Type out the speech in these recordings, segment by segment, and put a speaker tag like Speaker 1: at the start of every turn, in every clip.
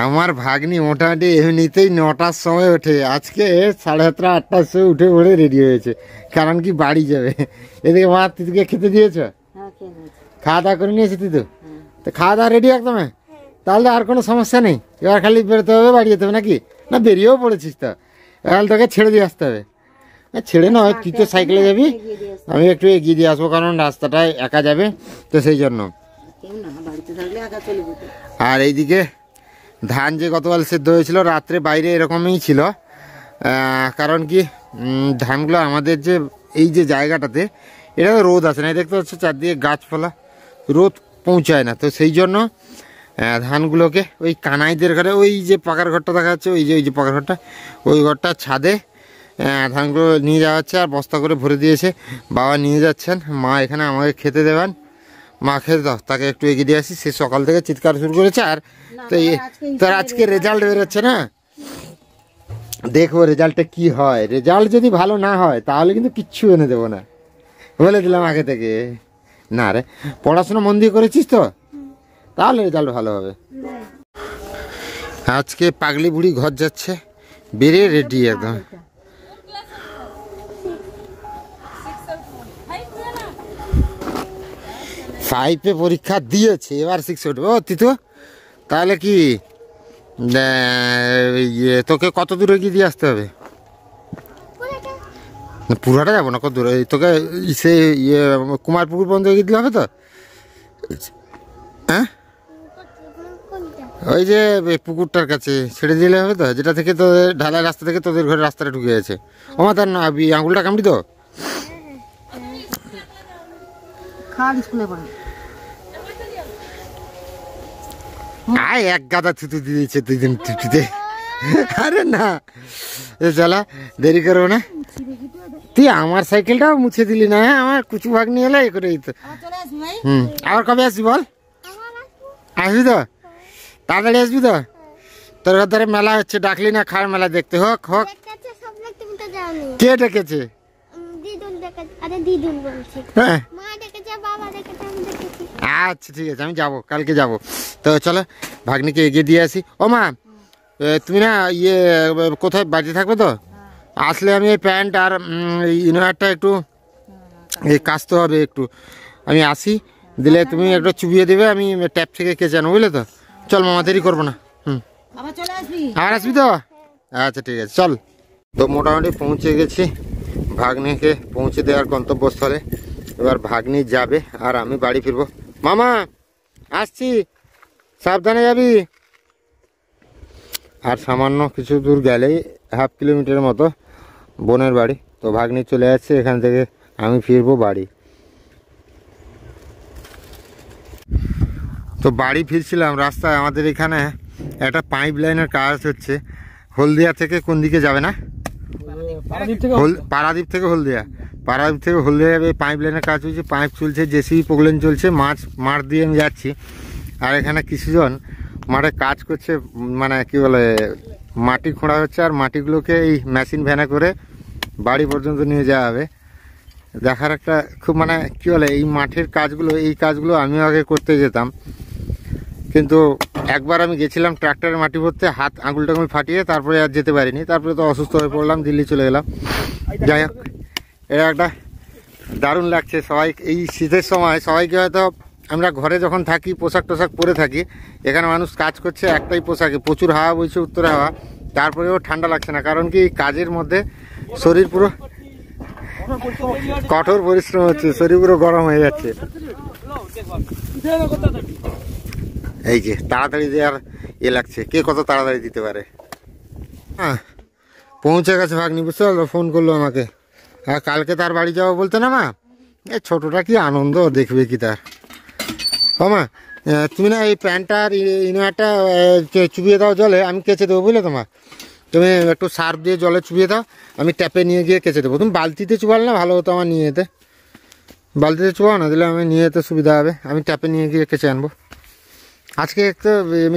Speaker 1: আমার ভাগ্নি মোটামুটি এমনিতেই 9টার সময় ওঠে, আজকে 7:30 8টার সময় উঠে পড়ে রেডি হয়েছে, কারণ কি বাড়ি যাবে। এদিকে মা তিতুকে খেতে দিয়েছ? খাওয়া দাওয়া করে নিয়েছি তিতু? তো খাওয়া দাওয়া রেডি একদম? তাহলে আর কোনো সমস্যা নেই, এবার খালি বেরোতে হবে, বাড়ি যেতে হবে নাকি? না বেরিয়েও পড়েছিস তো, এবার তোকে ছেড়ে দিয়ে আসতে হবে। ছেড়ে নয়, তুই তো সাইকেলে যাবি, আমি একটু এগিয়ে দিয়ে আসবো, কারণ রাস্তাটায় একা যাবে তো সেই জন্য। আর এইদিকে ধান যে গতকাল সেদ্ধ হয়েছিল রাত্রে বাইরে এরকমই ছিল, কারণ কি ধানগুলো আমাদের যে এই যে জায়গাটাতে এটা রোদ আছে না, দেখতে পাচ্ছ চারদিকে গাছপালা, রোদ পৌঁছায় না, তো সেই জন্য ধানগুলোকে ওই কানাইদের ঘরে, ওই যে পাকার ঘরটা দেখা যাচ্ছে, ওই যে পাকার ঘরটা, ওই ঘরটা ছাদে ধানগুলো নিয়ে যাওয়া হচ্ছে, আর বস্তা করে ভরে দিয়েছে, বাবা নিয়ে যাচ্ছেন, মা এখানে আমাকে খেতে দেবেন, মা খেতে দাও, তাকে একটু এগিয়ে দিয়ে আসি, সে সকাল থেকে চিৎকার শুরু করেছে। আর তো তোর আজকে রেজাল্ট বেরোচ্ছে না, দেখবো রেজাল্টটা কি হয়, রেজাল্ট যদি ভালো না হয় তাহলে কিন্তু কিচ্ছু এনে দেবো না, বলে দিলাম আগে থেকে। না রে, পড়াশোনা মন দিয়ে করেছিস তো, তাহলে রেজাল্ট ভালো হবে। আজকে পাগলি বুড়ি ঘর যাচ্ছে, বেরিয়ে রেডি একদম। ফাইভে পরীক্ষা দিয়েছে, এবার 6 উঠবে। ও তিতু, তাহলে কি তোকে কত দূরে গিয়ে দিয়ে আসতে হবে? পুরাটা যাবো না, কত দূরে তোকে, সে কুমারপুকুর পর্যন্ত এগিয়ে দিলে হবে তো? হ্যাঁ, ওই যে পুকুরটার কাছে ছেড়ে দিলে হবে তো, যেটা থেকে তোদের ঢালাই রাস্তা থেকে তোদের ঘরের রাস্তাটা ঢুকে গেছে। আমার তার না আঙুলটা কামড়ি তো। আয় এক গাদা থুতু দিয়েছে 2 দিন টুটিতে। আরে না চলা, দেরি করবো না। তুই আমার সাইকেলটাও মুছে দিলি না, আমার কুচু ভাগ নিয়ে এলে এ করে দিত। আবার কবে আসবি বল? আসবি তো, তাড়াতাড়ি আসবি তো? তোর ধরে মেলা হচ্ছে, ডাকলি না খার মেলা দেখতে। হোক হোক, কে ডেকেছে? আচ্ছা ঠিক আছে, আমি যাবো, কালকে যাবো। তো চলো ভাগ্নিকে এগিয়ে দিয়ে আসি। ও মা, তুমি না কোথায় বাড়িতে থাকবে তো? আসলে আমি এই প্যান্ট আর ইনওয়ারটা একটু কাচতে হবে একটু, আমি আসি, দিলে তুমি একটু চুবিয়ে দেবে, আমি ট্যাপ থেকে কেচে আনো, বুঝলে তো? চল মামা, দেরি করবো না। আবার আসবি তো? আচ্ছা ঠিক আছে, চল। তো মোটামুটি পৌঁছে গেছি ভাগ্নিকে পৌঁছে দেওয়ার গন্তব্যস্থলে। এবার ভাগ্নি যাবে আর আমি বাড়ি ফিরবো। মামা আসছি, সাবধানে যাবি। আর সামান্য কিছু দূর গেলেই 1/2 কিলোমিটারের মতো বোনের বাড়ি। তো ভাগ্নি চলে যাচ্ছে, এখান থেকে আমি ফিরবো বাড়ি। তো বাড়ি ফিরছিলাম, রাস্তায় আমাদের এখানে একটা পাইপ লাইনের কাজ হচ্ছে। হলদিয়া থেকে কোন দিকে যাবে না, পারাদ্বীপ থেকে হলদিয়া, পারাদ্বীপ থেকে হলদিয়া যাবে, পাইপ লাইনের কাজ হচ্ছে, পাইপ চলছে, জেসিবি প্রোগ্লেন চলছে, মাঠ দিয়ে আমি যাচ্ছি। আর এখানে কিছুজন মাঠে কাজ করছে, মানে কি বলে মাটি খোঁড়া হচ্ছে, আর মাটিগুলোকে এই মেশিন ভ্যানে করে বাড়ি পর্যন্ত নিয়ে যাওয়া হবে। দেখার একটা খুব, মানে কি বলে, এই মাঠের কাজগুলো, এই কাজগুলো আমিও আগে করতে যেতাম, কিন্তু একবার আমি গেছিলাম ট্রাক্টরের মাটি ভরতে, হাত আঙুলটা ফাটিয়ে, তারপরে আর যেতে পারিনি, তারপরে তো অসুস্থ হয়ে পড়লাম, দিল্লি চলে গেলাম। যাই হোক, এটা একটা দারুণ লাগছে। সবাই এই শীতের সময় সবাইকে, হয়তো আমরা ঘরে যখন থাকি পোশাক টোশাক পরে থাকি, এখানে মানুষ কাজ করছে একটাই পোশাকে, প্রচুর হাওয়া বইছে, উত্তরে হাওয়া, তারপরেও ঠান্ডা লাগছে না, কারণ কি এই কাজের মধ্যে শরীর পুরো কঠোর পরিশ্রম হচ্ছে, শরীর পুরো গরম হয়ে যাচ্ছে। এই যে তাড়াতাড়ি দেওয়ার লাগছে, কে কত তাড়াতাড়ি দিতে পারে। হ্যাঁ, পৌঁছে গেছে ভাগ্নি, বুঝতে পারলো, ফোন করলো আমাকে। আর কালকে তার বাড়ি যাবো বলতে না মা, এই ছোটোটা কি আনন্দ দেখবে কি তার। ও মা, তুমি না এই প্যান্টটা আর ইনওয়ারটা চুবিয়ে দাও জলে, আমি কেচে দেবো, বুঝলে তোমার? তুমি একটু সার্ফ দিয়ে জলে চুবিয়ে দাও, আমি ট্যাপে নিয়ে গিয়ে কেচে দেবো। তুমি বালতিতে চুবাল না, ভালো হতো আমার নিয়ে যেতে। বালতিতে চুবাও না, দিলে আমি নিয়ে যেতে সুবিধা হবে, আমি ট্যাপে নিয়ে গিয়ে কেচে আনবো। আজকে একটু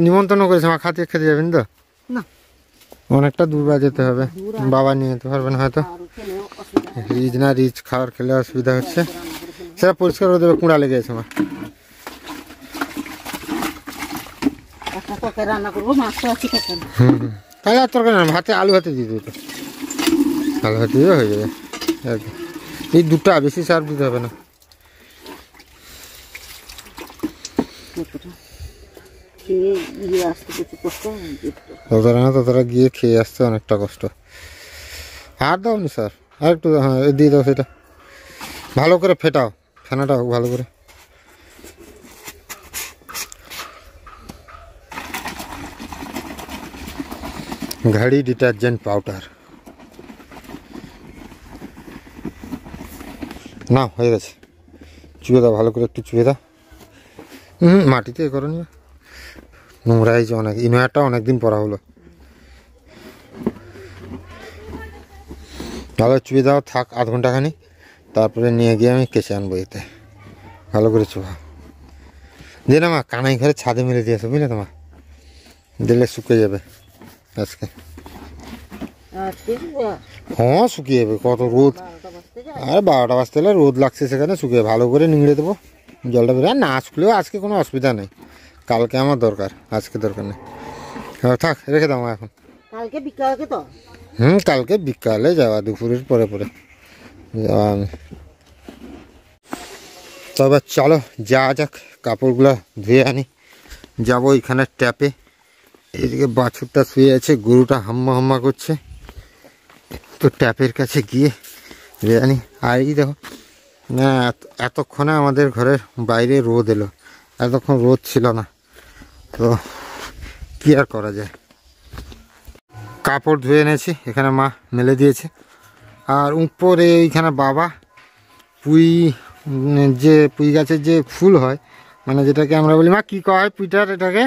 Speaker 1: নিমন্ত্রণ করেছে, আমার খাতে খেতে যাবেন তো? না, অনেকটা দূর যেতে হবে, বাবা নিয়ে যেতে পারবেন হয়তো। রিচ না, রিচ খাওয়ার খেলে অসুবিধা হচ্ছে, সেটা পরিষ্কার করে দেবে, কুঁড়া লেগে গেছে আমার।
Speaker 2: তরকারি রান্না করবো, মাছ তো আছে তরকারি।
Speaker 1: তাহলে আর তরকারি না, ভাতে আলু ভাতে দিয়ে দেবে, তো আলু ভাতে দিয়ে হয়ে যাবে। এই দুটা বেশি সার্ভ দিতে হবে না। ততটা গিয়ে খেয়ে আসতে অনেকটা কষ্ট। আর দাও নি স্যার, আর একটু হ্যাঁ দিয়ে দাও, সেটা ভালো করে ফেটাও, ফেনাটাও ভালো করে। ঘাড়ি ডিটারজেন্ট পাউডার না, হয়ে গেছে। চুয়ে দাও ভালো করে, একটু চুয়ে দাও। মাটিতে এ করো নি, নোংরা হয়েছে অনেক, ইনওয়ারটা অনেকদিন পরা হলো। ভালো চুয়ে দাও, থাক আধ ঘন্টা খানি, তারপরে নিয়ে গিয়ে আমি কেচে আনবো। এতে ভালো করে চুয়া দিয়ে না মা, কানাই ঘরে ছাদে মেরে দিয়েছো বুঝলে তোমার, দিলে শুকিয়ে যাবে আজকে। হ্যাঁ শুকিয়ে যাবে, কত রোদ, আর 12টা বাজতে হলে রোদ লাগছে সেখানে, শুকিয়ে ভালো করে নিংড়ে দেবো, জলটা বেরো। আর না শুকলেও আজকে কোনো অসুবিধা নেই, কালকে আমার দরকার, আজকে দরকার নেই। থাক রেখে দাও এখন,
Speaker 2: কালকে বিকালে তো।
Speaker 1: কালকে বিকালে যাওয়া, দুপুরের পরে পরে যাওয়া আমি। তবে চলো যা যাক, কাপড়গুলো ধুয়ে আনি, যাবো এখানে ট্যাপে। এদিকে বাছুরটা শুয়ে আছে, গরুটা হাম্মা হাম্মা করছে, তো ট্যাপের কাছে গিয়ে ধুয়ে আনি। আর এই দেখো না, এতক্ষণে আমাদের ঘরের বাইরে রোদ এলো, এতক্ষণ রোদ ছিল না, তো কি আর করা যায়। কাপড় ধুয়ে এনেছি, এখানে মা মেলে দিয়েছে। আর উপরে এইখানে বাবা পুঁই, যে পুঁই গাছের যে ফুল হয়, মানে যেটাকে আমরা বলি মা কী করা হয় পুঁইটার, এটাকে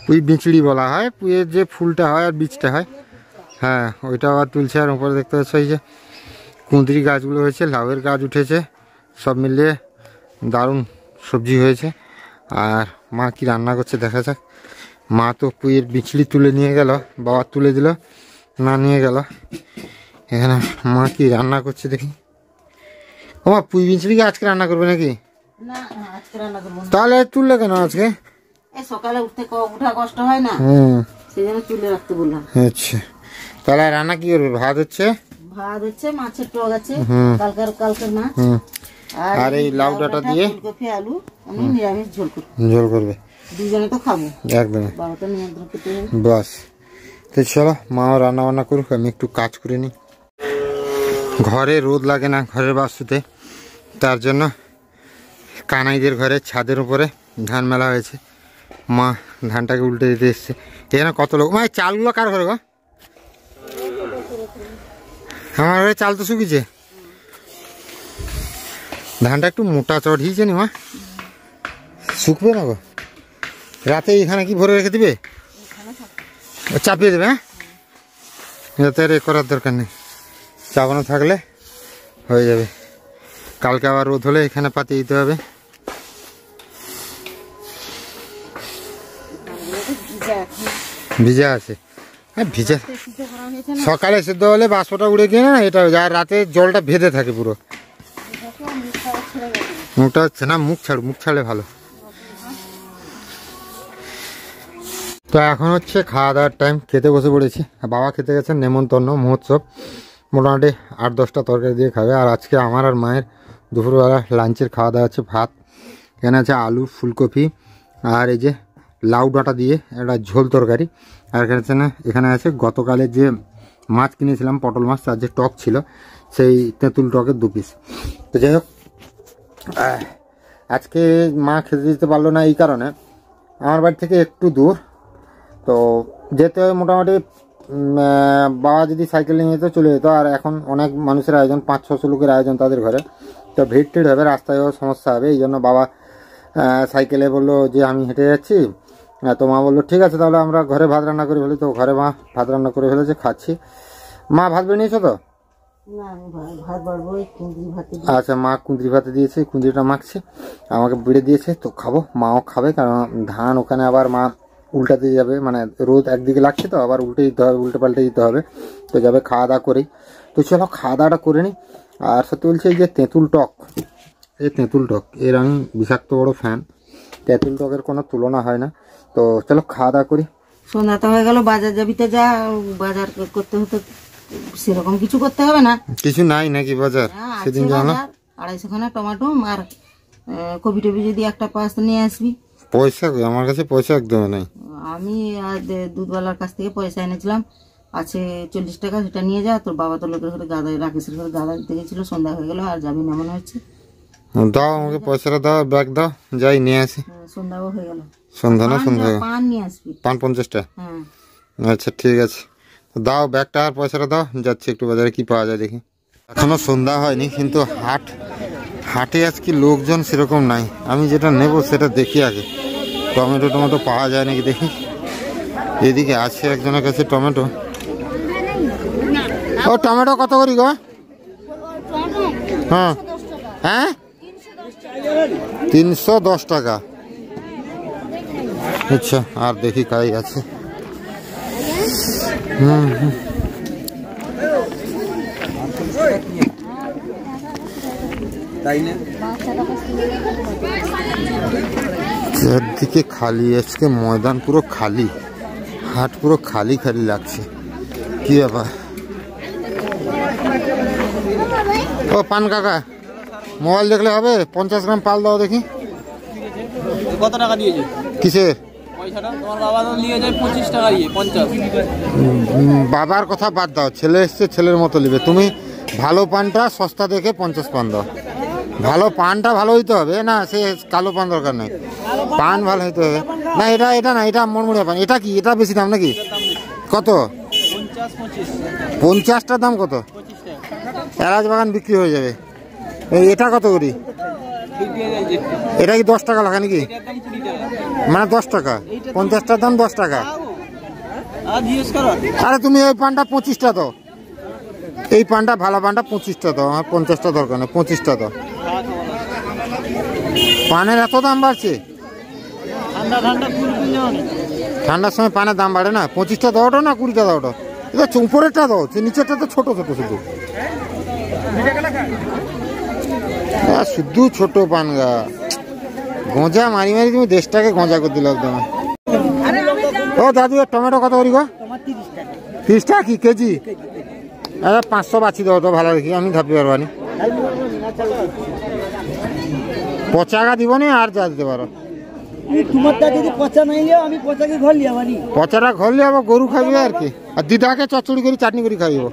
Speaker 1: পুঁই বিচড়ি বলা হয়, পুঁইয়ের যে ফুলটা হয় আর বীজটা হয়, হ্যাঁ ওইটা আবার তুলছে। আর উপরে দেখতে পাচ্ছ এই যে কুঁদরি গাছগুলো হয়েছে, লাউয়ের গাছ উঠেছে, সব মিলিয়ে দারুণ সবজি হয়েছে। আর মা কি রান্না করছে দেখা যাক। মা তো পুঁইয়ের বিচড়ি তুলে নিয়ে গেল, বাবা তুলে দিল, না নিয়ে গেল। এখানে মা কি রান্না করছে দেখি। ও মা পুঁই বিচড়িকে আজকে রান্না করবে নাকি?
Speaker 2: না আজকে রান্না করবো না।
Speaker 1: তাহলে তুললে কেন আজকে?
Speaker 2: সকালে উঠা কষ্ট হয় না, সেই জন্য তুলে রাখতে বললাম।
Speaker 1: আচ্ছা তাহলে রান্না কি করবে? ভাত হচ্ছে,
Speaker 2: ভাত হচ্ছে, মাছের টক আছে কালকের মাছ,
Speaker 1: আর এই লাউ ডাঁটা দিয়ে
Speaker 2: ফুলকপি আলু, আমি নিরামিষ
Speaker 1: ঝোল করবে।
Speaker 2: দুজনে তো খাবো,
Speaker 1: একদম
Speaker 2: বাবা তো নিয়ন্ত্রণ করতে হবে।
Speaker 1: বাস, তো চলো মাও রান্না বান্না করুক, আমি একটু কাজ করে নিই। ঘরে রোদ লাগে না ঘরের বাস্তুতে, তার জন্য কানাইদের ঘরে ছাদের উপরে ধান মেলা হয়েছে। মা ধানটাকে উল্টে দিতে এসছে। এখানে কত লোক, মা চালগুলো কার ঘরে গো? আমার ঘরে চাল তো শুকিয়েছে, ধানটা একটু মোটা চড়িয়েছে নি মা, শুকবে না গো? রাতে এখানে কি ভরে রেখে দিবে, চাপিয়ে দেবে? হ্যাঁ যাতে আর এ করার দরকার নেই, চাপানো থাকলে হয়ে যাবে। কালকে আবার রোদ হলে এখানে পাতিয়ে দিতে হবে। ভিজা আছে, হ্যাঁ ভিজা, সকালে সেদ্ধ হলে বাষ্পটা উড়ে গিয়ে না এটা, আর রাতে জলটা ভেদে থাকে পুরো। মুখটা হচ্ছে না, মুখ ছাড়লে ভালো। তো এখন হচ্ছে খাওয়া দাওয়ার টাইম, খেতে বসে পড়েছি। বাবা খেতে গেছেন নেমন্তন্ন মহোৎসব, মোটামুটি 8-10টা তরকারি দিয়ে খাবে। আর আজকে আমার আর মায়ের দুপুরবেলা লাঞ্চের খাওয়া দাওয়া আছে ভাত, এখানে আছে আলু ফুলকপি আর এই যে লাউ ডাঁটা দিয়ে একটা ঝোল তরকারি। আর এখানে আছে গতকালের যে মাছ কিনেছিলাম পটল মাছ, তার যে টক ছিল সেই তেঁতুল টকের 2 পিস। তো যাই হোক, আজকে মা খেতে দিতে পারলো না, এই কারণে আমার বাড়ি থেকে একটু দূর, তো যেতে হয় মোটামুটি। বাবা যদি সাইকেল নিয়ে যেত চলে যেত, আর এখন অনেক মানুষের আয়োজন, 500-600 লোকের আয়োজন তাদের ঘরে, তো ভিড় টিড় হবে, রাস্তায়ও সমস্যা হবে। এই জন্য বাবা সাইকেলে বললো যে আমি হেঁটে যাচ্ছি, তো মা বললো ঠিক আছে তাহলে আমরা ঘরে ভাত রান্না করে ফেলি। তো ঘরে মা ভাত রান্না করে ফেলেছে, খাচ্ছি। মা ভাত বানিয়েছো তো? আচ্ছা মা কুঁদরি ভাতে দিয়েছে, কুঁদরিটা মাখছে, আমাকে বেড়ে দিয়েছে, তো খাবো, মাও খাবে। কারণ ধান ওখানে আবার মা উল্টাতে যাবে, মানে রোদ একদিকে লাগছে তো আবার উল্টে দিতে হবে, উল্টে পাল্টে দিতে হবে, তো যাবে খাওয়া দাওয়া করেই। তো চলো খাওয়া দাওয়াটা করে নিই। আর সত্যি বলছি এই যে তেঁতুল টক, এই তেঁতুল টক এর আমি বিষাক্ত বড় ফ্যান। তেঁতুল টকের কোনো তুলনা হয় না। তো চলো খাওয়া দাওয়া করি।
Speaker 2: সন্ধ্যা তো হয়ে গেল, বাজার যাবিতে যা, বাজার করতে হতে সেরকম কিছু করতে হবে না।
Speaker 1: কিছু নাই নাকি বাজার?
Speaker 2: হ্যাঁ,
Speaker 1: সেদিন
Speaker 2: আছে
Speaker 1: জানো
Speaker 2: বাজার, 250 খানা টমেটো আর কপি টপি যদি একটা পাঁচ নিয়ে আসবি।
Speaker 1: পয়সা কই? আমার কাছে পয়সা একদম নাই।
Speaker 2: আমি দুধওয়ালার কাছ থেকে পয়সা এনেছিলাম, আছে 40 টাকা, সেটা নিয়ে যা। তোর বাবা তো লোকের ঘরে গাদা, রাকেশের ঘরে গাদা দিতে গেছিল, সন্ধ্যা হয়ে গেল, আর যাবি না মনে হচ্ছে।
Speaker 1: দাও আমাকে পয়সাটা, দাও, ব্যাগ দাও, যাই নিয়ে আসি।
Speaker 2: সন্ধ্যাও হয়ে গেল।
Speaker 1: সন্ধ্যা না সন্ধ্যা?
Speaker 2: পান নিয়ে আসবি।
Speaker 1: পান 50টা?
Speaker 2: হ্যাঁ
Speaker 1: আচ্ছা ঠিক আছে, দাও ব্যাগটা আর পয়সাটা দাও, যাচ্ছি একটু বাজারে কি পাওয়া যায় দেখি। এখনো সন্ধ্যা হয়নি, কিন্তু হাটে আজকে লোকজন সেরকম নাই। আমি যেটা নেব সেটা দেখি আগে। টমেটো পাওয়া যায় নাকি দেখি। এদিকে আছে একজনের কাছে টমেটো। ও টমেটো কত করি গো? হ্যাঁ হ্যাঁ 310 টাকা। আচ্ছা, আর দেখি কাই আছে। চারদিকে খালি, আজকে ময়দান পুরো খালি, হাট পুরো খালি খালি লাগছে। কি ব্যাপার? ও পান কাকা, মোবাইল দেখলে হবে? 50 গ্রাম পাল দাও দেখি।
Speaker 3: কত টাকা দিয়েছে?
Speaker 1: কিসের
Speaker 3: পয়সাটা? তোমার বাবা তো নিয়ে যায় 25 টাকা দিয়ে, 50।
Speaker 1: বাবার কথা বাদ দাও, ছেলে এসছে, ছেলের মতো নিবে। তুমি ভালো পানটা সস্তা দেখে 50 পান দাও। ভালো পানটা ভালো হইতে হবে না, সে কালো পান দরকার নেই, পান ভালো হইতে হবে। না এটা না, এটা মরমুড়িয়া পান। এটা কি? এটা বেশি দাম নাকি? কত? 50টার দাম কত? এলাচ বাগান বিক্রি হয়ে যাবে। এটা কত করি? এটা কি 10 টাকা লাগা নাকি? মানে 10 টাকা? 50টার দাম 10 টাকা? আরে তুমি এই পানটা 25টা দাও, এই পানটা ভালো পানটা 25টা দাও। আমার 50টা দরকার নেই, 25টা দাও। পানের এত দাম বাড়ছে? ঠান্ডার সময় পানের দাম বাড়ে না? 25টা দাওটা না 20টা দাওটা? এটা উপরেরটা দাও, নিচেরটা তো ছোট ছোট শুধু, শুধু ছোট পান গা। গঁজা মারি মারি তুমি দেশটাকে গঁজা করে দিল একদম। ও দাদু, টমেটো কত করি গো? 30 টাকা কি কেজি? আরে 500 বাছি দাও তো ভালো দেখি, আমি ধাপি পারবানি। পচাগা দিব নি, আর যা দিতে পারো। পচাটা ঘর লিয়ে আবার গরু খাইবে আর কি, আর দিদাকে চচ্চড়ি করে চাটনি করে খাইব।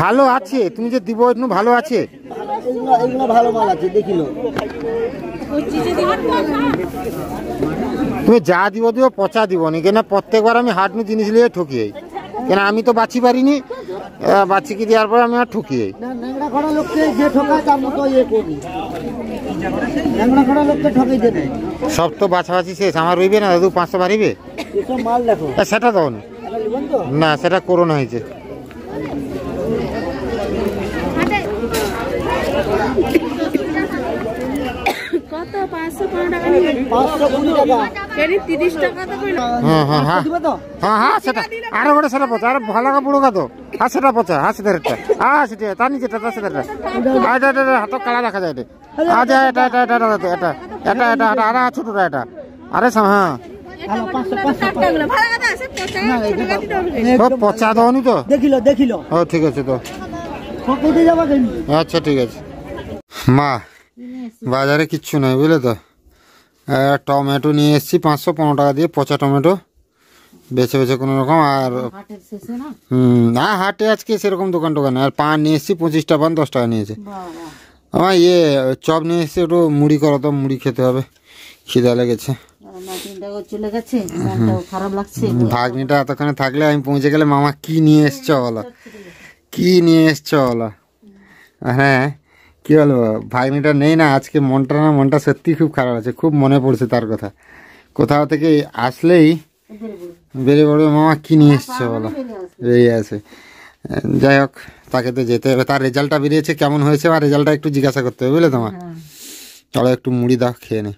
Speaker 1: ভালো আছে তুমি যে দিব, একটু ভালো আছে।
Speaker 3: ভালো মাল আছে দেখিলো।
Speaker 1: তুমি যা দিব দিব, পচা দিব নি কেন? প্রত্যেকবার আমি হাট নিয়ে জিনিস নিয়ে ঠকিয়ে, কেন আমি তো বাছি পারিনি, বাছি কি দেওয়ার পরে আমি আর ঠকিয়ে। সব তো বাছাবাছি শেষ, আমার রইবে না দাদু? 500 বাড়িবে? সেটা দাও না, সেটা করোনা হয়েছে। হ্যাঁ সেটা আরো গোটে সেটা পচা, আরে ভালো বুড়ো কাতো। হ্যাঁ সেটা পচা, হ্যাঁ সেটা সেটা তার নিচেটা, তার সেটা হাত কালা দেখা যায়। আচ্ছা এটা এটা এটা এটা এটা এটা এটা এটা আরে ছোটটা এটা, আরে হ্যাঁ পচা দাওনি তো? দেখিল। ও ঠিক আছে তো, আচ্ছা ঠিক আছে। মা বাজারে কিচ্ছু নাই বুঝলে তো, টমেটো নিয়ে এসছি 515 টাকা দিয়ে, পচা টমেটো বেছে বেছে কোনো রকম। আর না হাটে আজকে সেরকম দোকান টোকান। আর পান নিয়ে এসছি 25টা পান 10 টাকা নিয়েছে। আমার চপ নিয়ে এসছি, একটু মুড়ি করো তো, মুড়ি খেতে হবে, খিদা লেগেছে। ভাগ্নিটা এতক্ষণে থাকলে আমি পৌঁছে গেলে, মামা কি নিয়ে এসছো বলো, কি নিয়ে এসছো বলো। হ্যাঁ কি বলবো, ভাগ্নিটা নেই না আজকে, মনটা সত্যি খুব খারাপ আছে, খুব মনে পড়ছে তার কথা। কোথাও থেকে আসলেই বেরিয়ে পড়বে, মামা কি নিয়ে এসছো বলো, এই আছে। যাই হোক, তাকে তো যেতে হবে, তার রেজাল্টটা বেরিয়েছে, কেমন হয়েছে আর রেজাল্টটা একটু জিজ্ঞাসা করতে হবে বুঝলে তোমার। চলো একটু মুড়ি দাও, খেয়ে নে।